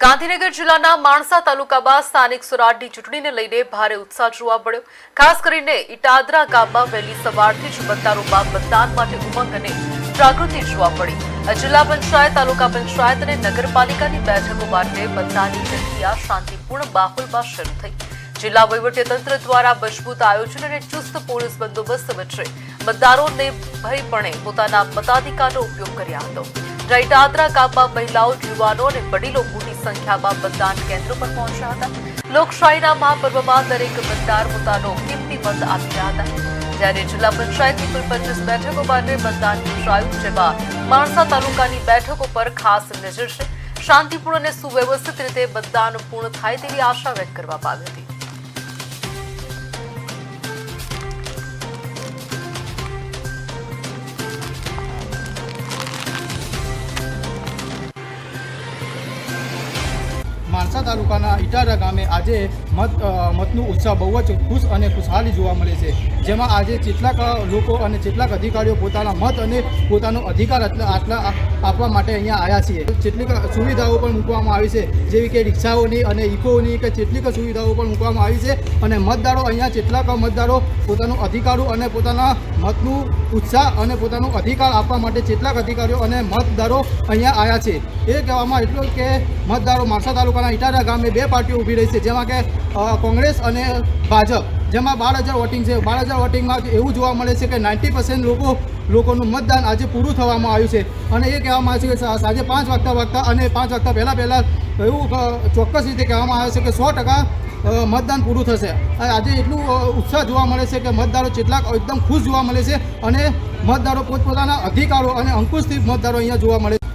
ગાંધીનગર જિલ્લાના માણસા તાલુકામાં સ્થાનિક સ્વરાજની ચૂંટણીને લઈને ભારે ઉત્સાહ જોવા મળ્યો। ખાસ કરીને ઇટાદરા ગામમાં વહેલી સવારથી જ મતદારોમાં મતદાન માટે ઉમંગ અને જાગૃતિ જોવા મળી। જિલ્લા પંચાયત, તાલુકા પંચાયત અને નગરપાલિકાની બેઠકો માટે મતદાનની પ્રક્રિયા શાંતિપૂર્ણ માહોલમાં શરૂ થઈ। જિલ્લા વહીવટીતંત્ર દ્વારા મજબૂત આયોજન અને ચુસ્ત પોલીસ બંદોબસ્ત વચ્ચે મતદારોને ભયપણે પોતાના મતાધિકારનો ઉપયોગ કર્યો હતો। ઇટાદરા ગામમાં મહિલાઓ, યુવાનો અને વડીલો મોટી સંખ્યામાં મતદાન કેન્દ્રો પર પહોંચ્યા હતા। લોકશાહીના મહાપર્વમાં દરેક મતદાર પોતાનો કિંમતી મત આપી રહ્યા હતા। જ્યારે જિલ્લા પંચાયતની કુલ 25 બેઠકો માટે મતદાન યોજાયું, જેમાં માણસા તાલુકાની બેઠકો પર ખાસ નજર છે। શાંતિપૂર્ણ અને સુવ્યવસ્થિત રીતે મતદાન પૂર્ણ થાય તેવી આશા વ્યક્ત કરવામાં આવી હતી। માણસા તાલુકાના ઇટાદરા ગામે આજે મતનું ઉત્સાહ બહુ જ ખુશ અને ખુશહાલી જોવા મળે છે, જેમાં આજે કેટલાક લોકો અને કેટલાક અધિકારીઓ પોતાના મત અને પોતાનો અધિકાર આટલા આપવા માટે અહીંયા આવ્યા છીએ। કેટલીક સુવિધાઓ પણ મૂકવામાં આવી છે, જેવી કે રિક્ષાઓની અને ઇકોની કે કેટલીક સુવિધાઓ પણ મૂકવામાં આવી છે અને મતદારો અહીંયા કેટલાક મતદારો પોતાનો અધિકારો અને પોતાના મતનું ઉત્સાહ અને પોતાનો અધિકાર આપવા માટે કેટલાક અધિકારીઓ અને મતદારો અહીંયા આવ્યા છે। એ કહેવામાં એટલું કે મતદારો માણસા તાલુકાના ઇટાદરા ગામે બે પાર્ટીઓ ઊભી રહી છે, જેમાં કે કોંગ્રેસ અને ભાજપ, જેમાં 12,000 વોટિંગ છે। 12,000 વોટિંગમાં એવું જોવા મળે છે કે 90% લોકોનું મતદાન આજે પૂરું થવામાં આવ્યું છે અને એ કહેવામાં આવે છે કે સાંજે 5 વાગતા અને 5 વાગતા પહેલાં એવું ચોક્કસ રીતે કહેવામાં આવે છે કે 100% મતદાન પૂરું થશે। આજે એટલું ઉત્સાહ જોવા મળે છે કે મતદારો કેટલાક એકદમ ખુશ જોવા મળે છે અને મતદારો પોતપોતાના અધિકારો અને અંકુશથી મતદારો અહીંયા જોવા મળે છે।